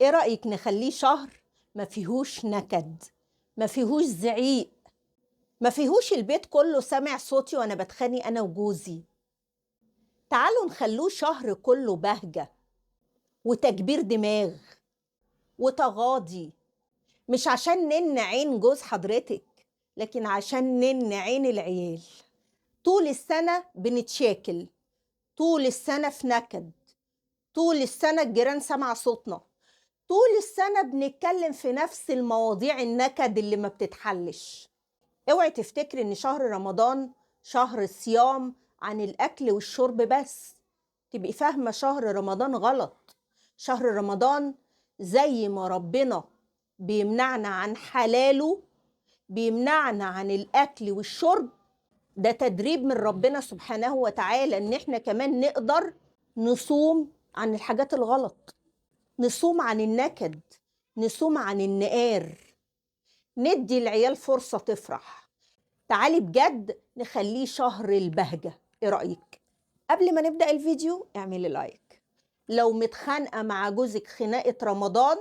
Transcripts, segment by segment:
ايه رأيك نخليه شهر ما فيهوش نكد، ما فيهوش زعيق، ما فيهوش البيت كله سامع صوتي وانا بتخانق انا وجوزي. تعالوا نخلوه شهر كله بهجة وتكبير دماغ وتغاضي، مش عشان نن عين جوز حضرتك، لكن عشان نن عين العيال. طول السنة بنتشاكل، طول السنة في نكد، طول السنة الجيران سمع صوتنا، طول السنة بنتكلم في نفس المواضيع النكد اللي ما بتتحلش. اوعي تفتكري ان شهر رمضان شهر صيام عن الاكل والشرب بس، تبقي فاهمة شهر رمضان غلط. شهر رمضان زي ما ربنا بيمنعنا عن حلاله، بيمنعنا عن الاكل والشرب، ده تدريب من ربنا سبحانه وتعالى ان احنا كمان نقدر نصوم عن الحاجات الغلط، نصوم عن النكد، نصوم عن النقار، ندي العيال فرصة تفرح. تعالي بجد نخليه شهر البهجة. ايه رأيك؟ قبل ما نبدأ الفيديو اعملي لايك. لو متخانقة مع جوزك خناقة رمضان،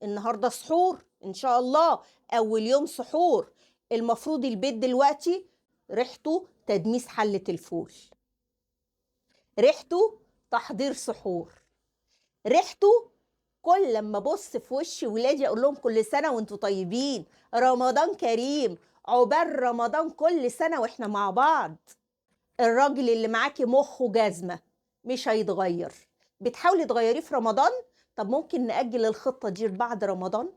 النهاردة سحور ان شاء الله، اول يوم سحور، المفروض البيت دلوقتي ريحته تدميس حلة الفول، ريحته تحضير سحور، ريحته كل لما ابص في وش ولادي اقول لهم كل سنه وانتم طيبين، رمضان كريم، عقبال رمضان كل سنه واحنا مع بعض. الراجل اللي معاكي مخه جزمه مش هيتغير، بتحاولي تغيريه في رمضان، طب ممكن نأجل الخطه دي بعد رمضان.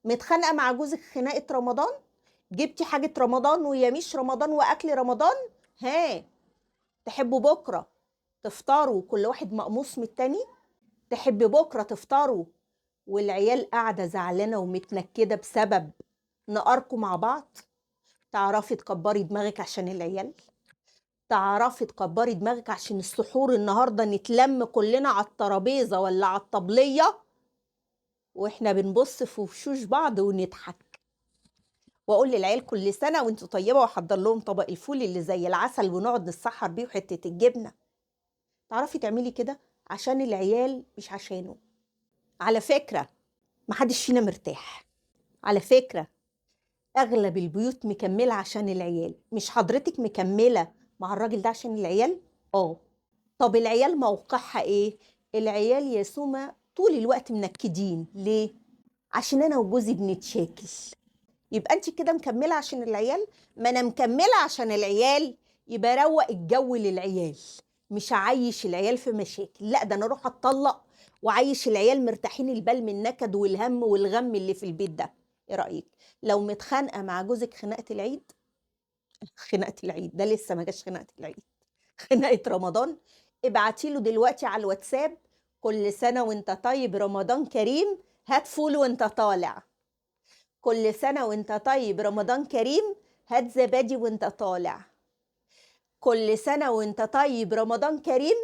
متخانقه مع جوزك خناقه رمضان، جبتي حاجه رمضان ويميش رمضان واكل رمضان، ها تحبوا بكره تفطروا كل واحد مقموص من التاني؟ تحبي بكره تفطروا والعيال قاعدة زعلانة ومتنكدة بسبب نقاركوا مع بعض؟ تعرفي تكبري دماغك عشان العيال؟ تعرفي تكبري دماغك عشان السحور النهاردة نتلم كلنا على الترابيزة ولا على الطبلية واحنا بنبص في وشوش بعض ونضحك، واقول للعيال كل سنة وانتوا طيبة، واحضر لهم طبق الفول اللي زي العسل ونقعد نسحر بيه وحتة الجبنة؟ تعرفي تعملي كده عشان العيال مش عشانه. على فكرة محدش فينا مرتاح، على فكرة اغلب البيوت مكمله عشان العيال، مش حضرتك مكمله مع الراجل ده عشان العيال؟ طب العيال موقعها ايه؟ العيال يا سوما طول الوقت منكدين ليه؟ عشان انا وجوزي بنتشاكل. يبقى انت كده مكمله عشان العيال؟ ما انا مكمله عشان العيال، يبقى روق الجو للعيال، مش عايش العيال في مشاكل، لا ده انا اروح اتطلق وعايش العيال مرتاحين البال من النكد والهم والغم اللي في البيت ده. ايه رايك لو متخانقه مع جوزك خناقه العيد، خناقه العيد ده لسه ما جاش خناقه العيد، خناقه رمضان، ابعتي له دلوقتي على الواتساب كل سنه وانت طيب رمضان كريم، هات فول وانت طالع، كل سنة وانت طيب رمضان كريم، هات زبادي وانت طالع، كل سنة وانت طيب رمضان كريم،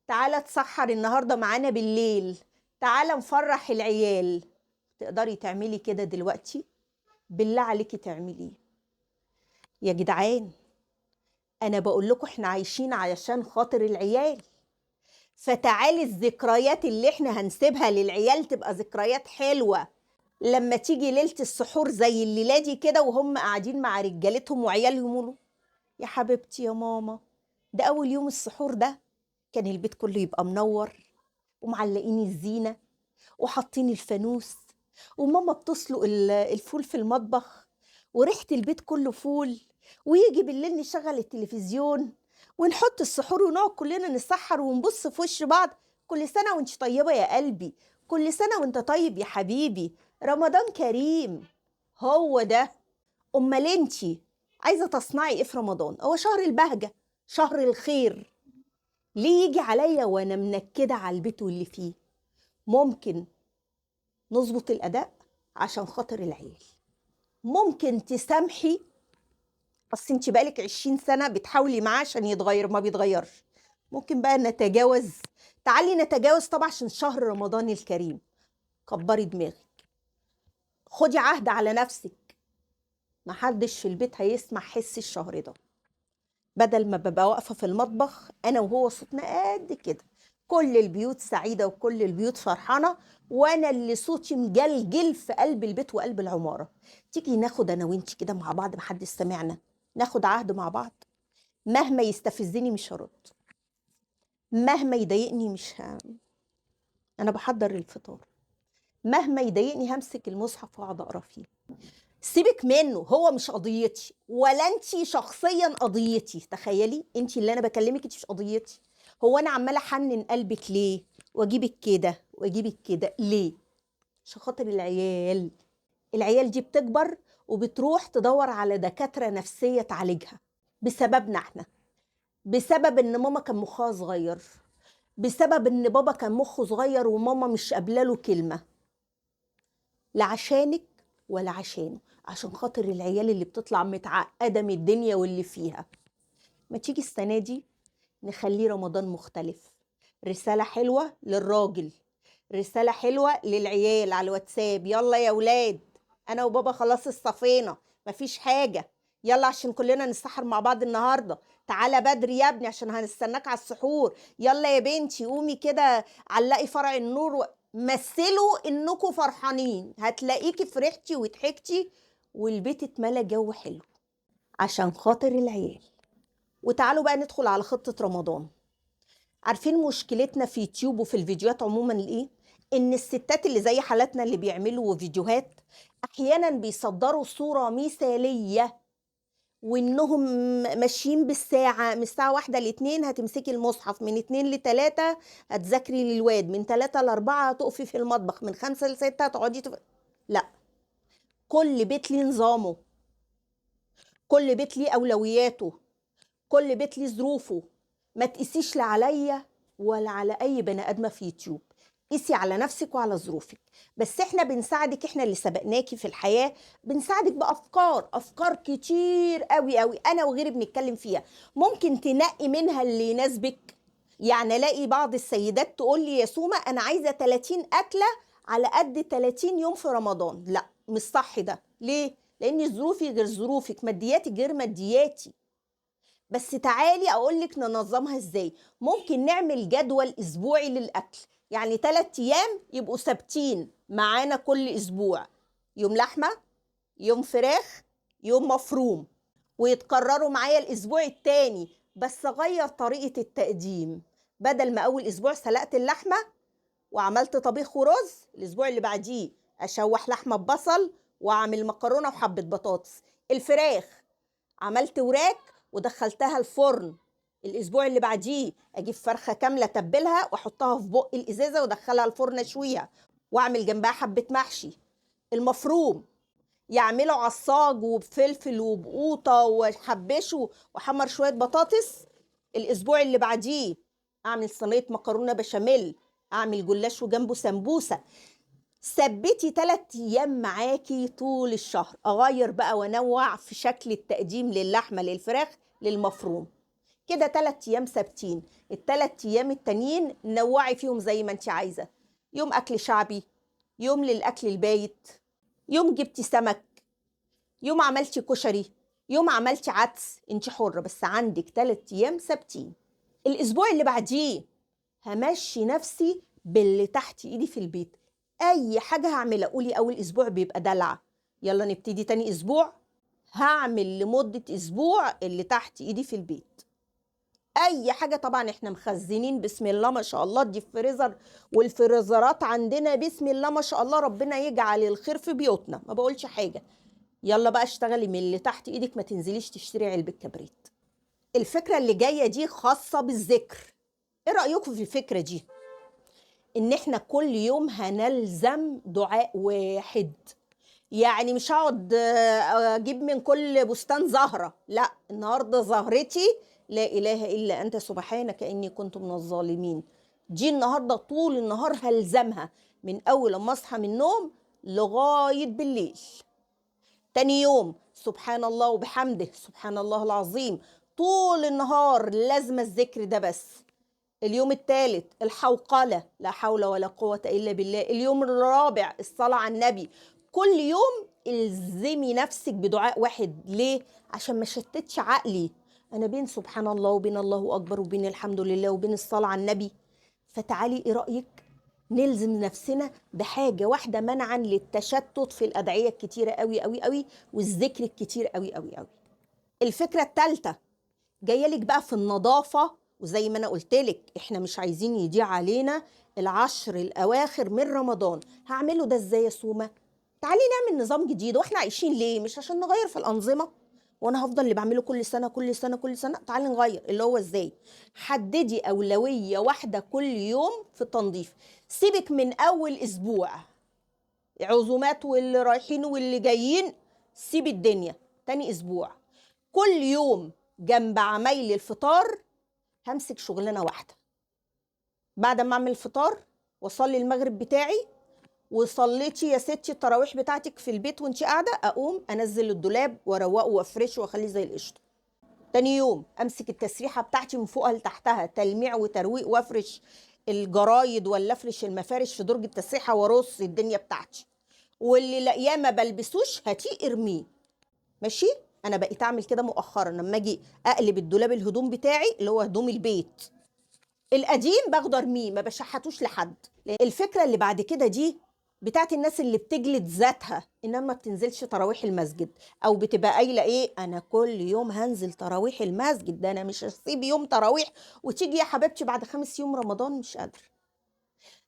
تعالى تسحر النهاردة معانا بالليل، تعالى نفرح العيال. تقدري تعملي كده دلوقتي؟ بالله عليكي تعمليه يا جدعان. انا بقول لكم احنا عايشين علشان خاطر العيال، فتعالي الذكريات اللي احنا هنسيبها للعيال تبقى ذكريات حلوة. لما تيجي ليلة السحور زي الليلة دي كده وهم قاعدين مع رجالتهم وعيالهم يقولوا يا حبيبتي يا ماما، ده أول يوم السحور ده كان البيت كله يبقى منور ومعلقين الزينة وحاطين الفانوس وماما بتسلق الفول في المطبخ وريحة البيت كله فول، ويجي بالليل نشغل التلفزيون ونحط السحور ونقعد كلنا نسحر ونبص في وش بعض، كل سنة وانت طيبة يا قلبي، كل سنة وانت طيب يا حبيبي، رمضان كريم. هو ده. امال انتي عايزة تصنعي ايه في رمضان؟ هو شهر البهجة، شهر الخير، ليه يجي عليا وانا منكدة على البيت واللي فيه؟ ممكن نظبط الأداء عشان خاطر العيال، ممكن تسامحي، اصل انت بقالك 20 سنة بتحاولي معاه عشان يتغير ما بيتغيرش، ممكن بقى نتجاوز، تعالي نتجاوز طبعا عشان شهر رمضان الكريم. كبري دماغك، خدي عهد على نفسك، محدش في البيت هيسمع حس الشهر ده، بدل ما ببقى واقفة في المطبخ انا وهو صوتنا قد كده كل البيوت سعيدة وكل البيوت فرحانة، وأنا اللي صوتي مجلجل في قلب البيت وقلب العمارة. تيجي ناخد أنا وإنتي كده مع بعض، محدش سمعنا، ناخد عهد مع بعض. مهما يستفزني مش هرد، مهما يضايقني مش أنا بحضر الفطار، مهما يضايقني همسك المصحف واقعد أقرأ فيه. سيبك منه، هو مش قضيتي، ولا انتي شخصيا قضيتي. تخيلي انتي اللي انا بكلمك انتي مش قضيتي. هو انا عماله احنن قلبك ليه واجيبك كده واجيبك كده ليه؟ عشان خاطر العيال. العيال دي بتكبر وبتروح تدور على دكاتره نفسيه تعالجها بسببنا احنا، بسبب ان ماما كان مخها صغير، بسبب ان بابا كان مخه صغير وماما مش قابله له كلمه. لا عشانك ولا عشانه، عشان خاطر العيال اللي بتطلع متعقدة من الدنيا واللي فيها. ما تيجي السنة دي نخليه رمضان مختلف. رسالة حلوة للراجل، رسالة حلوة للعيال على الواتساب. يلا يا ولاد، أنا وبابا خلاص اصطفينا، مفيش حاجة، يلا عشان كلنا نسحر مع بعض النهاردة. تعالى بدري يا ابني عشان هنستناك على السحور. يلا يا بنتي قومي كده علقي فرع النور مثلوا انكم فرحانين، هتلاقيكي فرحتي وضحكتي والبيت اتملى جو حلو عشان خاطر العيال. وتعالوا بقى ندخل على خطة رمضان. عارفين مشكلتنا في يوتيوب وفي الفيديوهات عموما ايه؟ ان الستات اللي زي حالاتنا اللي بيعملوا فيديوهات احيانا بيصدروا صورة مثالية، وانهم ماشيين بالساعة، من الساعة 1 ل2 هتمسكي المصحف، من 2 ل3 هتذاكري للواد، من 3 ل4 هتقفي في المطبخ، من 5 ل6 هتقعدي لا، كل بيت ليه نظامه، كل بيت ليه أولوياته، كل بيت ليه ظروفه. ما تقيسيش لا عليا ولا على أي بني آدمة في يوتيوب، قيسي على نفسك وعلى ظروفك. بس احنا بنساعدك، احنا اللي سبقناكي في الحياة، بنساعدك أفكار كتير قوي قوي أنا وغيري بنتكلم فيها، ممكن تنقي منها اللي يناسبك. يعني الاقي بعض السيدات تقول لي يا سومة أنا عايزة 30 أكلة على قد 30 يوم في رمضان. لا مش صح ده. ليه؟ لأن ظروفي غير ظروفك، مادياتي غير مادياتي. بس تعالي اقولك ننظمها ازاي. ممكن نعمل جدول اسبوعي للاكل، يعني 3 ايام يبقوا ثابتين معانا كل اسبوع، يوم لحمه، يوم فراخ، يوم مفروم، ويتكرروا معايا الاسبوع التاني. بس اغير طريقه التقديم، بدل ما اول اسبوع سلقت اللحمه وعملت طبيخ ورز، الاسبوع اللي بعديه اشوح لحمه ببصل واعمل مكرونه وحبه بطاطس. الفراخ عملت وراك ودخلتها الفرن، الاسبوع اللي بعديه اجيب فرخه كامله اتبلها واحطها في بق الازازه وادخلها الفرن اشويها واعمل جنبها حبه محشي. المفروم يعملوا عصاج وبفلفل وبقوطه وحبشه وحمر شويه بطاطس. الاسبوع اللي بعديه اعمل صينيه مكرونه بشاميل، اعمل جلاش وجنبه سمبوسه. ثبتي 3 ايام معاكي طول الشهر، اغير بقى وانوع في شكل التقديم للحمه للفراخ للمفروم. كده 3 ايام ثابتين، ال3 ايام التانيين نوعي فيهم زي ما انت عايزه. يوم اكل شعبي، يوم للاكل البايت، يوم جبتي سمك، يوم عملتي كشري، يوم عملتي عدس، انت حره، بس عندك 3 ايام ثابتين. الاسبوع اللي بعديه همشي نفسي باللي تحت ايدي في البيت، اي حاجه هعملها. قولي اول اسبوع بيبقى دلع، يلا نبتدي تاني اسبوع هعمل لمده اسبوع اللي تحت ايدي في البيت. اي حاجه طبعا احنا مخزنين بسم الله ما شاء الله دي فريزر، والفريزرات عندنا بسم الله ما شاء الله، ربنا يجعل الخير في بيوتنا، ما بقولش حاجه. يلا بقى اشتغلي من اللي تحت ايدك، ما تنزليش تشتري علبه كبريت. الفكره اللي جايه دي خاصه بالذكر. ايه رايكم في الفكره دي؟ ان احنا كل يوم هنلزم دعاء واحد. يعني مش هقعد اجيب من كل بستان زهرة، لا، النهاردة زهرتي لا اله الا انت سبحانك اني كنت من الظالمين. دي النهاردة طول النهار هلزمها، من اول ما اصحى من النوم لغاية بالليل. تاني يوم سبحان الله وبحمده سبحان الله العظيم، طول النهار لازم الذكر ده بس. اليوم الثالث الحوقلة، لا حول ولا قوة إلا بالله. اليوم الرابع الصلاة على النبي. كل يوم الزمي نفسك بدعاء واحد. ليه؟ عشان ما شتتش عقلي، أنا بين سبحان الله وبين الله أكبر وبين الحمد لله وبين الصلاة على النبي، فتعالي ايه رأيك نلزم نفسنا بحاجة واحدة منعا للتشتت في الأدعية الكتيرة قوي قوي قوي والذكر الكتير قوي قوي قوي. الفكرة الثالثة جاية لك بقى في النظافة، وزي ما أنا قلت لك إحنا مش عايزين يضيع علينا العشر الأواخر من رمضان. هعمله ده إزاي يا سومة؟ تعالي نعمل نظام جديد. وإحنا عايشين ليه؟ مش عشان نغير في الأنظمة، وأنا هفضل اللي بعمله كل سنة كل سنة كل سنة. تعالي نغير اللي هو إزاي؟ حددي أولوية واحدة كل يوم في التنظيف. سيبك من أول أسبوع عزومات واللي رايحين واللي جايين، سيب الدنيا. تاني أسبوع كل يوم جنب عمايل الفطار همسك شغلانه واحده. بعد ما اعمل الفطار واصلي المغرب بتاعي، وصليتي يا ستي التراويح بتاعتك في البيت وانتي قاعده، اقوم انزل الدولاب واروقه وافرشه واخليه زي القشطه. تاني يوم امسك التسريحه بتاعتي من فوقها لتحتها تلميع وترويق، وافرش الجرايد ولا افرش المفارش في درج التسريحه وارص الدنيا بتاعتي. واللي لاقياه ما بلبسوش هاتيه ارميه. ماشي. انا بقيت اعمل كده مؤخرا، لما اجي اقلب الدولاب الهدوم بتاعي اللي هو هدوم البيت القديم باخده ارميه، ما بشحتوش لحد. الفكره اللي بعد كده دي بتاعت الناس اللي بتجلد ذاتها انما ما بتنزلش تراويح المسجد، او بتبقى قايله ايه انا كل يوم هنزل تراويح المسجد، ده انا مش هسيب يوم تراويح. وتيجي يا حبيبتي بعد 5 يوم رمضان مش قادره.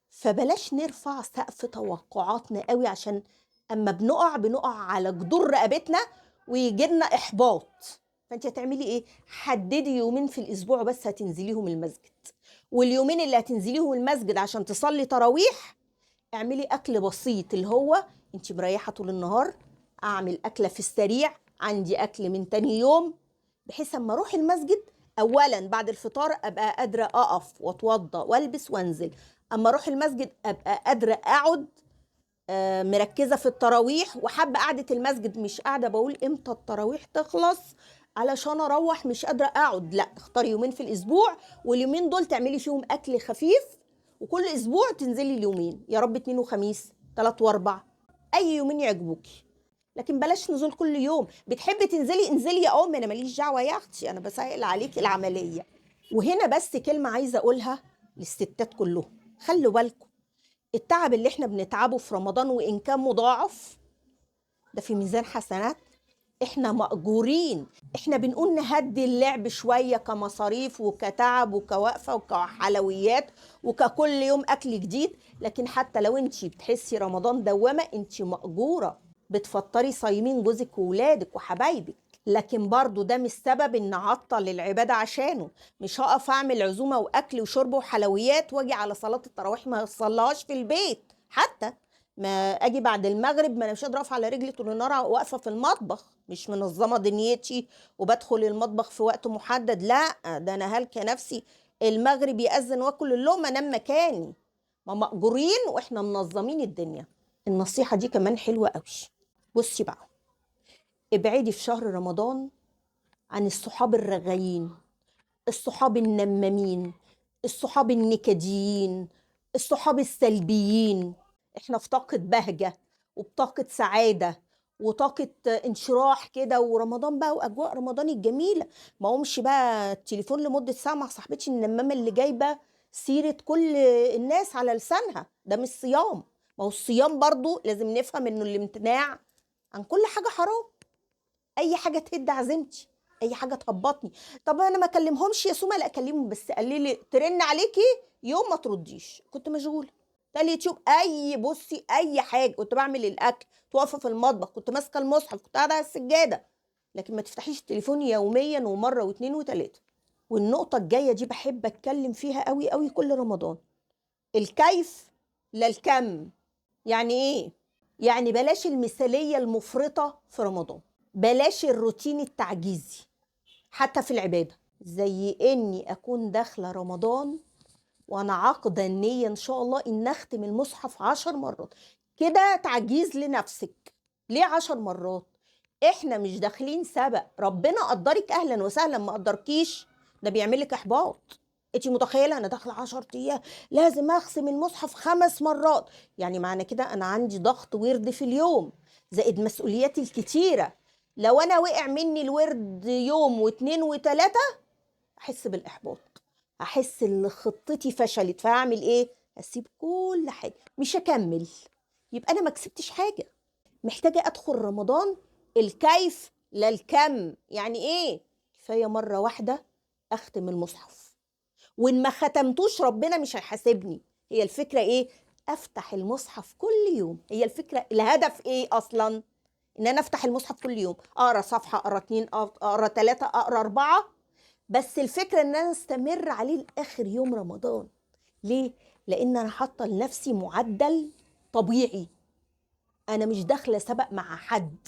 فبلاش نرفع سقف توقعاتنا قوي، عشان اما بنقع على جدور رقبتنا ويجي لنا احباط. فانت هتعملي ايه؟ حددي يومين في الاسبوع بس هتنزليهم المسجد، واليومين اللي هتنزليهم المسجد عشان تصلي تراويح اعملي اكل بسيط، اللي هو انت مريحه طول النهار، اعمل اكله في السريع، عندي اكل من تاني يوم، بحيث اما اروح المسجد اولا بعد الفطار ابقى قادره اقف واتوضى والبس وانزل. اما اروح المسجد ابقى قادره اقعد مركزه في التراويح وحابه قعده المسجد، مش قاعده بقول امتى التراويح تخلص علشان اروح مش قادره اقعد. لا، اختاري يومين في الاسبوع، واليومين دول تعملي فيهم اكل خفيف، وكل اسبوع تنزلي اليومين، يا رب 2 وخميس 3 و4، اي يومين يعجبوكي. لكن بلاش نزول كل يوم. بتحبي تنزلي انزلي يا ام، انا ماليش دعوه يا اختي، انا بسهل عليكي العمليه. وهنا بس كلمه عايزه اقولها للستات كلهم، خلوا بالكم التعب اللي احنا بنتعبه في رمضان وان كان مضاعف ده في ميزان حسنات، احنا مأجورين. احنا بنقول نهدي اللعب شوية كمصاريف وكتعب وكوقفة وكحلويات وككل يوم اكل جديد، لكن حتى لو انت بتحسي رمضان دوامة انت مأجورة، بتفطري صايمين جوزك وولادك وحبايبك. لكن برضو ده مش سبب ان اعطل العبادة عشانه. مش هقف اعمل عزومة واكل وشرب وحلويات واجي على صلاة التراويح ما اصليهاش في البيت. حتى ما اجي بعد المغرب ما انا مش قادره اقف على رجلي طول النهار واقفه في المطبخ، مش منظمه دنيتي وبدخل المطبخ في وقت محدد. لا، ده انا هلكه نفسي، المغرب يأذن واكل اللقمه انام مكاني. ما مأجورين واحنا منظمين الدنيا. النصيحه دي كمان حلوه قوي. بصي بقى، ابعدي في شهر رمضان عن الصحاب الرغايين، الصحاب النمامين، الصحاب النكديين، الصحاب السلبيين. احنا في طاقة بهجة وبطاقة سعادة وطاقة انشراح كده، ورمضان بقى واجواء رمضان الجميلة. ما قومش بقى التليفون لمدة ساعة مع صاحبتي النمامة اللي جايبة سيرة كل الناس على لسانها، ده مش صيام. ما هو الصيام برضو لازم نفهم انه الامتناع عن كل حاجة حرام. اي حاجه تهد عزيمتي، اي حاجه تهبطني. طب انا ما اكلمهمش يا سوما؟ لا اكلمهم، بس قال لي ترن عليكي يوم ما ترديش، كنت مشغوله. تاني اليوتيوب اي بصي اي حاجه، كنت بعمل الاكل، كنت واقفه في المطبخ، كنت ماسكه المصحف، كنت قاعده على السجاده. لكن ما تفتحيش التليفون يوميا ومره واثنين وثلاثه. والنقطه الجايه دي بحب اتكلم فيها قوي قوي كل رمضان، الكيف لا الكم. يعني ايه؟ يعني بلاش المثاليه المفرطه في رمضان، بلاش الروتين التعجيزي حتى في العبادة. زي اني اكون داخلة رمضان وانا عاقدة النية ان شاء الله ان اختم المصحف 10 مرات، كده تعجيز لنفسك. ليه 10 مرات؟ احنا مش داخلين سبق، ربنا قدرك اهلا وسهلا، ما قدركيش ده بيعملك احباط. انت متخيلة انا داخلة 10 ايام لازم اختم المصحف 5 مرات؟ يعني معنى كده انا عندي ضغط ورد في اليوم زائد مسؤولياتي الكتيرة. لو انا وقع مني الورد يوم واثنين وثلاثة احس بالاحباط، هحس ان خطتي فشلت، فهعمل ايه؟ هسيب كل حاجه، مش هكمل. يبقى انا ما كسبتش حاجه. محتاجه ادخل رمضان الكيف لا الكم. يعني ايه؟ كفايه مره واحده اختم المصحف، وان ما ختمتوش ربنا مش هيحاسبني. هي الفكره ايه؟ افتح المصحف كل يوم. هي الفكره، الهدف ايه اصلا؟ ان انا افتح المصحف كل يوم، اقرا صفحه، اقرا اتنين، اقرا تلاته، اقرا اربعه. بس الفكره ان انا استمر عليه لاخر يوم رمضان. ليه؟ لان انا حاطه لنفسي معدل طبيعي. انا مش داخله سبق مع حد.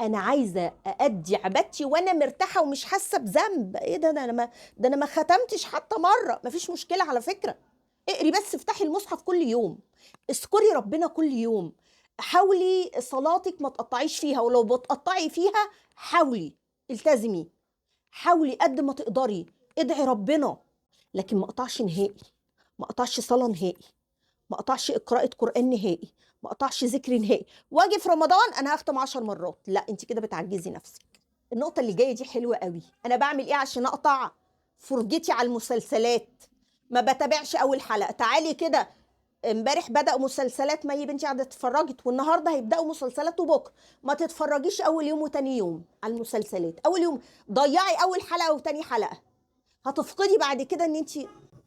انا عايزه اادي عبادتي وانا مرتاحه ومش حاسه بذنب. ايه ده انا ما ختمتش حتى مره. مفيش مشكله على فكره. اقري بس، افتحي المصحف كل يوم، اذكري ربنا كل يوم. حاولي صلاتك ما تقطعيش فيها، ولو بتقطعي فيها حاولي التزمي. حاولي قد ما تقدري، ادعي ربنا. لكن ما اقطعش نهائي، ما اقطعش صلاه نهائي، ما اقطعش قراءة قرآن نهائي، ما اقطعش ذكر نهائي. واجي في رمضان انا هختم 10 مرات. لا، انت كده بتعجزي نفسك. النقطة اللي جاية دي حلوة قوي. انا بعمل ايه عشان اقطع فرجتي على المسلسلات؟ ما بتابعش اول حلقة. تعالي كده، امبارح بدأوا مسلسلات، ما هي بنتي قاعدة اتفرجت، والنهارده هيبدأوا مسلسلات وبكره. ما تتفرجيش اول يوم وتاني يوم على المسلسلات. اول يوم ضيعي اول حلقة وتاني حلقة، هتفقدي بعد كده ان انت.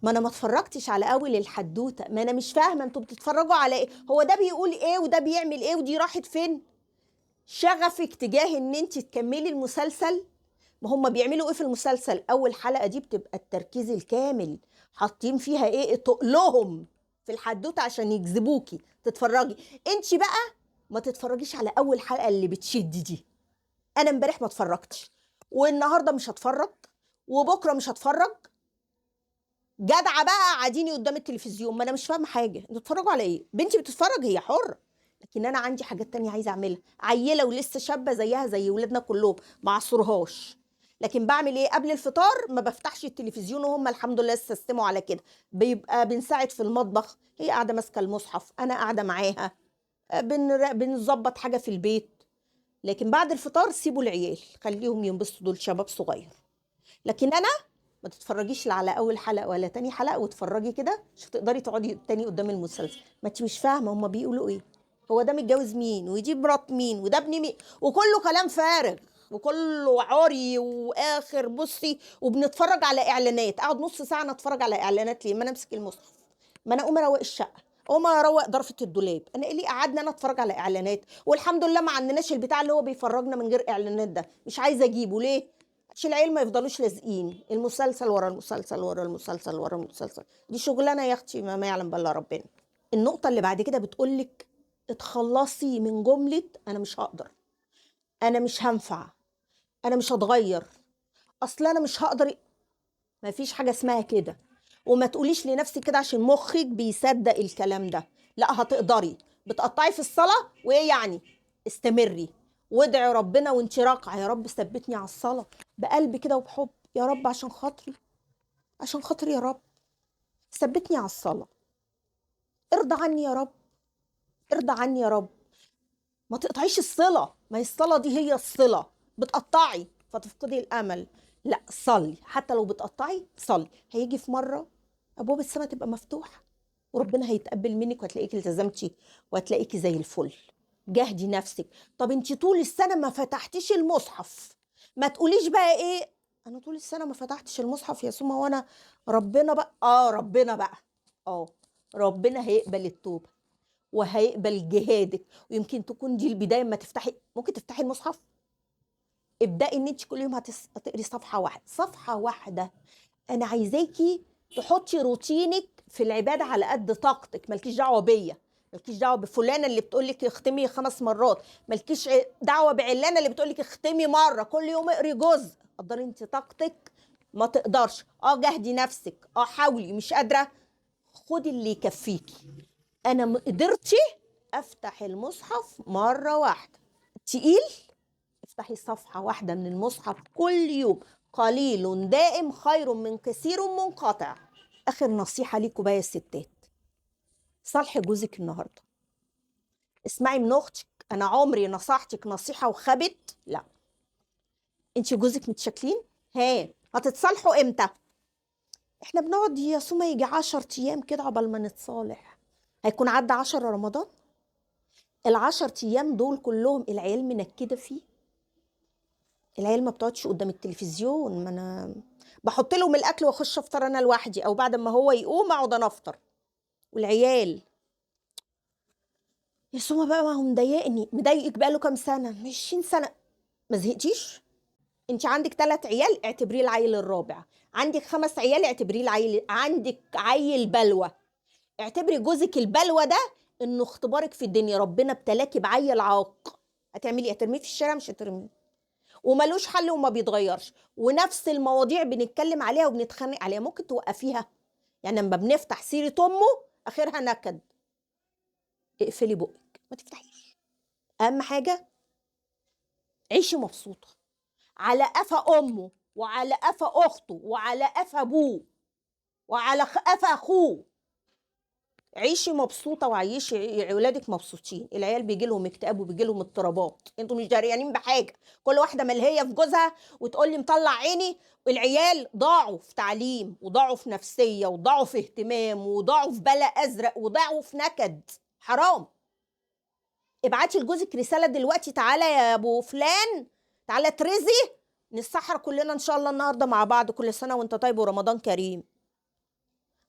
ما انا ما اتفرجتش على اول الحدوته، ما انا مش فاهمه انتوا بتتفرجوا على ايه، هو ده بيقول ايه وده بيعمل ايه ودي راحت فين. شغفك تجاه ان انت تكملي المسلسل. ما هم بيعملوا ايه في المسلسل؟ اول حلقه دي بتبقى التركيز الكامل، حاطين فيها ايه تقلهم في الحدوته عشان يجذبوكي تتفرجي. انت بقى ما تتفرجيش على اول حلقه اللي بتشد دي. انا امبارح ما اتفرجتش، والنهارده مش هتفرج، وبكره مش هتفرج. جدعه بقى قاعديني قدام التلفزيون، ما انا مش فاهمه حاجه. انتوا بتتفرجوا على ايه؟ بنتي بتتفرج، هي حره. لكن انا عندي حاجات تانية عايزه اعملها. عيله ولسه شابه زيها زي ولادنا كلهم، ما عصرهاش. لكن بعمل ايه؟ قبل الفطار ما بفتحش التلفزيون، وهم الحمد لله استسلموا على كده. بيبقى بنساعد في المطبخ، هي قاعده ماسكه المصحف، انا قاعده معاها، بنظبط حاجه في البيت. لكن بعد الفطار سيبوا العيال، خليهم ينبسطوا، دول شباب صغير. لكن انا ما تتفرجيش لا على اول حلقه ولا تاني حلقه وتفرجي كده، مش هتقدري تقعدي تاني قدام المسلسل. ما انت مش فاهمه هما بيقولوا ايه. هو ده متجوز مين، ودي مرات مين، وده ابن مين، وكله كلام فارغ، وكله عري واخر. بصي، وبنتفرج على اعلانات. اقعد نص ساعه نتفرج على اعلانات ليه؟ ما انا امسك المصحف، ما انا اقوم اروق الشقه، اقوم اروق ضرفه الدولاب. انا ايه اللي قعدنا انا اتفرج على اعلانات؟ والحمد لله ما عندناش البتاع اللي هو بيفرجنا من غير اعلانات ده. مش عايزه اجيبه ليه؟ عشان العيال ما يفضلوش لازقين المسلسل ورا المسلسل ورا المسلسل ورا المسلسل. دي شغلانه يا اختي ما يعلم بالله ربنا. النقطه اللي بعد كده بتقولك اتخلصي من جمله انا مش هقدر، انا مش هنفع، انا مش هتغير، اصل انا مش هقدر. ما فيش حاجه اسمها كده. وما تقوليش لنفسك كده عشان مخك بيصدق الكلام ده. لا، هتقدري. بتقطعي في الصلاه وايه يعني؟ استمري وادعي ربنا وانت راكعه، يا رب ثبتني على الصلاه بقلب كده وبحب. يا رب عشان خاطري، عشان خاطري يا رب ثبتني على الصلاه. ارضى عني يا رب، ارضى عني يا رب. ما تقطعيش الصله، ما هي الصلاه دي هي الصله. بتقطعي فتفقدي الامل. لا، صلي. حتى لو بتقطعي صلي، هيجي في مره ابواب السماء تبقى مفتوحه، وربنا هيتقبل منك، وهتلاقيكي التزمتي، وهتلاقيكي زي الفل. جهدي نفسك. طب انت طول السنه ما فتحتيش المصحف، ما تقوليش بقى ايه انا طول السنه ما فتحتش المصحف يا سوما وانا. ربنا بقى، ربنا بقى، اه ربنا هيقبل التوبه وهيقبل جهادك. ويمكن تكون دي البدايه. ما تفتحي، ممكن تفتحي المصحف، ابدأي ان انت كل يوم هتقري صفحه واحده، صفحه واحده. انا عايزاكي تحطي روتينك في العباده على قد طاقتك. مالكيش دعوه بيا، مالكيش دعوه بفلانه اللي بتقول لك اختمي 5 مرات، مالكيش دعوه بعلانه اللي بتقول لك اختمي مره، كل يوم اقري جزء. قدري انت طاقتك. ما تقدرش، جهدي نفسك، حاولي. مش قادره، خدي اللي يكفيكي. انا قدرتي افتح المصحف مره واحده. تقيل، افتحي صفحة واحدة من المصحف كل يوم. قليل دائم خير من كثير منقطع. آخر نصيحة ليكوا بقى يا ستات، صالحي جوزك النهاردة. اسمعي من أختك، أنا عمري نصحتك نصيحة وخبت؟ لا. انت جوزك متشكلين، ها هتتصالحوا امتى؟ احنا بنقعد يا سوما يجي 10 ايام كده عقبال ما نتصالح. هيكون عدى 10 رمضان؟ ال10 ايام دول كلهم العيال منكده فيه. العيال ما بتقعدش قدام التلفزيون، ما انا بحط لهم الاكل واخش افطر انا لوحدي، او بعد ما هو يقوم اقعد انا افطر. والعيال يا سوما بقى ما هو مضايقك بقى له كام سنه؟ 20 سنه. ما زهقتيش؟ انت عندك 3 عيال اعتبريه العيل الرابع، عندك 5 عيال اعتبريه العيل، عندك عيل بلوى اعتبري جوزك البلوى ده انه اختبارك في الدنيا. ربنا ابتلاكي بعيل عاق، هتعملي ايه؟ هترميه في الشارع؟ مش هترميه. وملوش حل وما بيتغيرش، ونفس المواضيع بنتكلم عليها وبنتخانق عليها. ممكن توقفيها؟ يعني لما بنفتح سيرة امه اخرها نكد. اقفلي بقك ما تفتحيش. اهم حاجة عيشي مبسوطة على قفا امه وعلى قفا اخته وعلى قفا ابوه وعلى قفا اخوه. عيشي مبسوطه وعيشي ولادك مبسوطين. العيال بيجي لهم اكتئاب وبيجي لهم اضطرابات، انتوا مش داريانين بحاجه. كل واحده ملهيه في جوزها وتقول لي مطلع عيني. العيال ضاعوا في تعليم وضاعوا في نفسيه وضاعوا في اهتمام وضاعوا في بلا ازرق وضاعوا في نكد. حرام. ابعتي لجوزك رساله دلوقتي، تعالى يا ابو فلان، تعالى ترزي نسحر كلنا ان شاء الله النهارده مع بعض. كل سنه وانت طيب ورمضان كريم.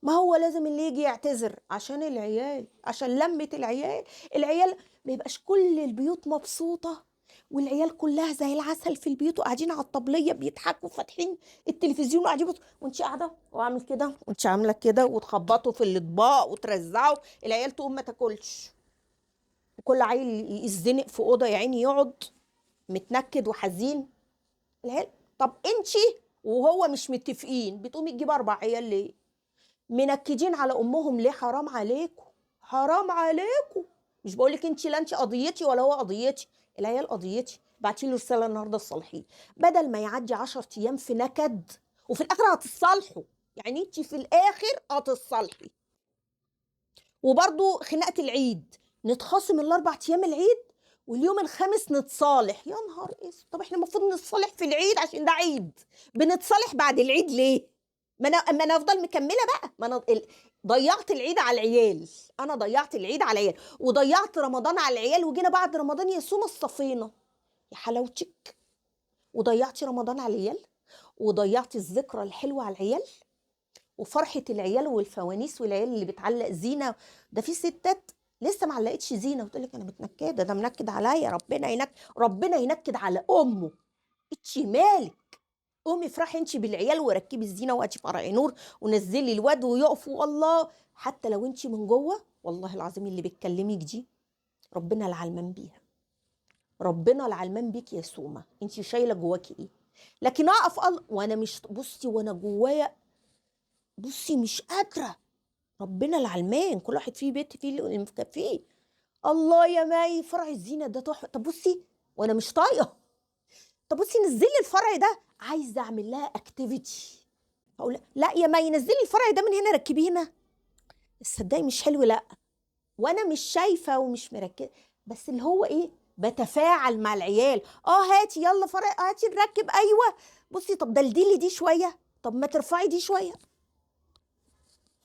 ما هو لازم اللي يجي يعتذر عشان العيال، عشان لمة العيال. العيال ما يبقاش كل البيوت مبسوطة والعيال كلها زي العسل في البيوت وقاعدين على الطبلية بيضحكوا فاتحين التلفزيون وقاعدين وانت قاعدة واعمل كده وانت عاملة كده وتخبطوا في الاطباق وترزعوا. العيال تقوم ما تاكلش، وكل عيل يزنق في أوضة يا عيني يقعد متنكد وحزين. العيال طب انت وهو مش متفقين بتقومي تجيب 4 عيال ليه؟ منكدين على امهم ليه؟ حرام عليكم، حرام عليكم. مش بقولك انت لا انت قضيتي ولا هو قضيتي، العيال قضيتي. بعتي له رساله النهارده الصالحين، بدل ما يعدي 10 ايام في نكد وفي الاخر هتتصالحوا. يعني انت في الاخر هتتصالحي. وبرضو خناقه العيد، نتخاصم ال4 ايام العيد واليوم الخامس نتصالح. يا نهار اسود، طب احنا المفروض نتصالح في العيد عشان ده عيد، بنتصالح بعد العيد ليه؟ ما انا افضل مكمله بقى. ما انا ضيعت العيد على العيال. انا ضيعت العيد على العيال وضيعت رمضان على العيال، وجينا بعد رمضان يصوم الصفينه. يا حلاوتك. وضيعتي رمضان على العيال وضيعتي الذكرى الحلوه على العيال وفرحه العيال والفوانيس والعيال اللي بتعلق زينه. ده في ستات لسه ما علقتش زينه وتقول لك انا متنكده، ده منكد عليا. ربنا ينكد على امه. اتشي مالك؟ قومي افرحي انت بالعيال وركبي الزينه وقتي فرعي نور ونزلي الواد ويقفوا والله. حتى لو انت من جوه والله العظيم اللي بتكلمك دي ربنا العلمان بيها، ربنا العلمان بيك يا سومه. انت شايله جواكي ايه؟ لكن اقف وانا مش بصي وانا جوايا بصي مش قادره. ربنا العلمان، كل واحد فيه بيت فيه اللي مكفيه. الله يا ماي فرع الزينه ده تحفه. طب بصي وانا مش طايقه. طب بصي نزلي الفرع ده، عايزه اعمل لها اكتيفيتي. اقول لا يا ماي نزلي الفرع ده من هنا ركبيه هنا. تصدقي مش حلو؟ لا. وانا مش شايفه ومش مركزه، بس اللي هو ايه بتفاعل مع العيال. هاتي يلا فرع، هاتي نركب. ايوه بصي طب دلدلي دي شويه، طب ما ترفعي دي شويه.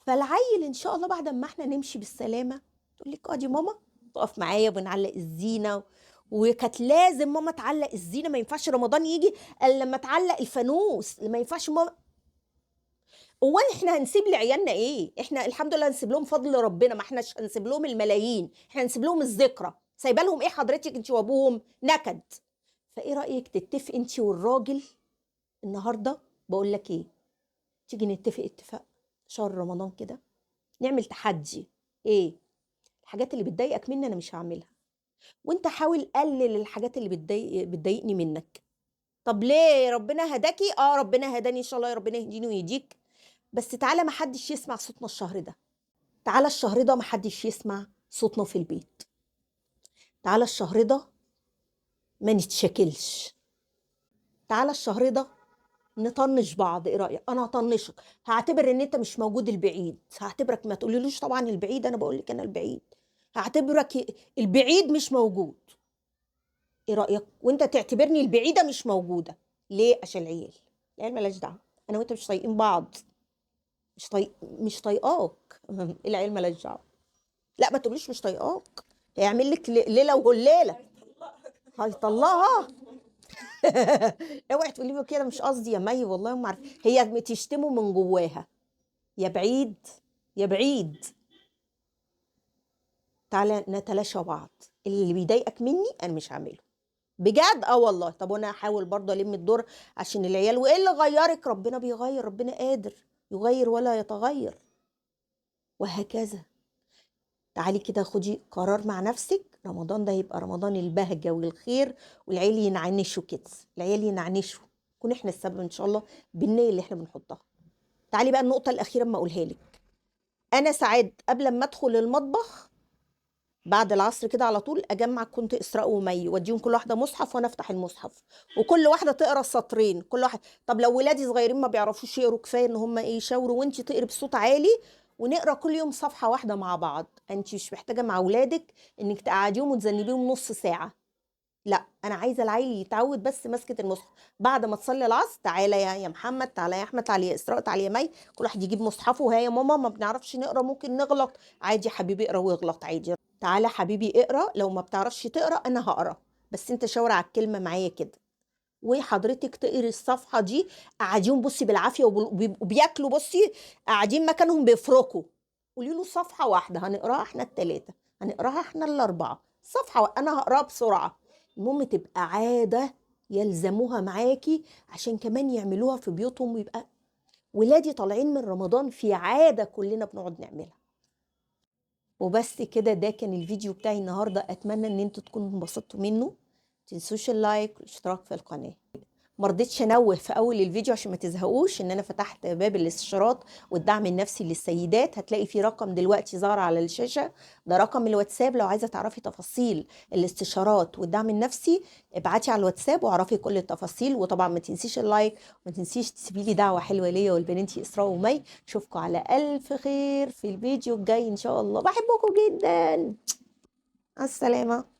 فالعيل ان شاء الله بعد ما احنا نمشي بالسلامه تقول لك دي ماما تقف معايا وبنعلق الزينه. وكانت لازم ماما تعلق الزينه، ما ينفعش رمضان يجي الا لما تعلق الفانوس. ما ينفعش ماما. هو احنا هنسيب لعيالنا ايه؟ احنا الحمد لله هنسيب لهم فضل ربنا، ما احناش هنسيب لهم الملايين، احنا هنسيب لهم الذكرى. سايبه لهم ايه حضرتك انت وابوهم؟ نكد. فايه رايك تتفقي انت والراجل النهارده؟ بقول لك ايه، تيجي نتفق اتفاق شهر رمضان كده، نعمل تحدي. ايه الحاجات اللي بتضايقك مني انا مش هعملها، وانت حاول قلل الحاجات اللي بتضايقني منك. طب ليه؟ ربنا هداكي. ربنا هداني ان شاء الله، يا ربنا يهديني ويهديك. بس تعالى ما حدش يسمع صوتنا الشهر ده. تعالى الشهر ده ما حدش يسمع صوتنا في البيت. تعالى الشهر ده ما نتشكلش. تعالى الشهر ده نطنش بعض. ايه رايك؟ انا هطنشك، هعتبر ان انت مش موجود البعيد. هعتبرك ما تقوليلوش طبعا البعيد، انا بقول لك انا البعيد. هعتبرك البعيد مش موجود. ايه رايك؟ وانت تعتبرني البعيده مش موجوده. ليه؟ عشان العيال. العيال مالهاش دعوه، انا وانت مش طايقين بعض. مش طايقاك. العيال مالهاش دعوه. لا ما تقوليش مش طايقاك، هيعمل لك ليله وهليله. هيطلقها. اوعي تقولي له كده، مش قصدي يا مي، والله ما عارف، هي بتشتمه من جواها. يا بعيد، يا بعيد. تعالى نتلاشى بعض. اللي بيضايقك مني انا مش هعمله بجد. اه والله. طب وانا هحاول برضه الم الدور عشان العيال. وايه اللي غيرك؟ ربنا بيغير، ربنا قادر يغير ولا يتغير، وهكذا. تعالي كده خدي قرار مع نفسك، رمضان ده يبقى رمضان البهجة والخير، والعيال ينعنشوا كده، العيال ينعنشوا، نكون احنا السبب ان شاء الله بالنية اللي احنا بنحطها. تعالي بقى النقطة الأخيرة اما اقولها لك. انا ساعات قبل ما ادخل المطبخ بعد العصر كده على طول اجمع كنت اسراء ومي، واديهم كل واحده مصحف وانا افتح المصحف، وكل واحده تقرا السطرين كل واحد. طب لو ولادي صغيرين ما بيعرفوش يقروا، كفايه ان هم ايه يشاوروا وانت تقري بصوت عالي، ونقرا كل يوم صفحه واحده مع بعض. انت مش محتاجه مع اولادك انك تقعديهم وتذنبيهم نص ساعه. لا انا عايزه العيل يتعود بس مسكه المصحف. بعد ما تصلي العصر تعالى يا محمد، تعالى يا احمد، تعالى يا اسراء، تعالى يا مي، كل واحد يجيب مصحفه. وهي يا ماما ما بنعرفش نقرا ممكن نغلط. عادي يا حبيبي اقرا واغلط عادي. تعالى حبيبي اقرا، لو ما بتعرفش تقرا انا هقرا، بس انت شاور على الكلمه معايا كده. وحضرتك تقري الصفحه دي. قاعدين بصي بالعافيه وبياكلوا بصي، قاعدين مكانهم بيفركوا. قولي له صفحه واحده هنقراها احنا الثلاثه، هنقراها احنا الاربعه، صفحه انا هقراها بسرعه. المهم تبقى عاده يلزموها معاكي، عشان كمان يعملوها في بيوتهم، ويبقى ولادي طالعين من رمضان في عاده كلنا بنقعد نعملها. وبس كده، ده كان الفيديو بتاعي النهارده، اتمنى ان انتوا تكونوا انبسطتوا منه. متنسوش اللايك والاشتراك في القناه. مرضتش انوه في اول الفيديو عشان ما تزهقوش ان انا فتحت باب الاستشارات والدعم النفسي للسيدات. هتلاقي في رقم دلوقتي ظاهر على الشاشه، ده رقم الواتساب. لو عايزه تعرفي تفاصيل الاستشارات والدعم النفسي ابعتي على الواتساب واعرفي كل التفاصيل. وطبعا ما تنسيش اللايك، وما تنسيش تسيبي لي دعوه حلوه ليا ولبنتي اسراء ومي. اشوفكم على الف خير في الفيديو الجاي ان شاء الله. بحبكم جدا. مع السلامه.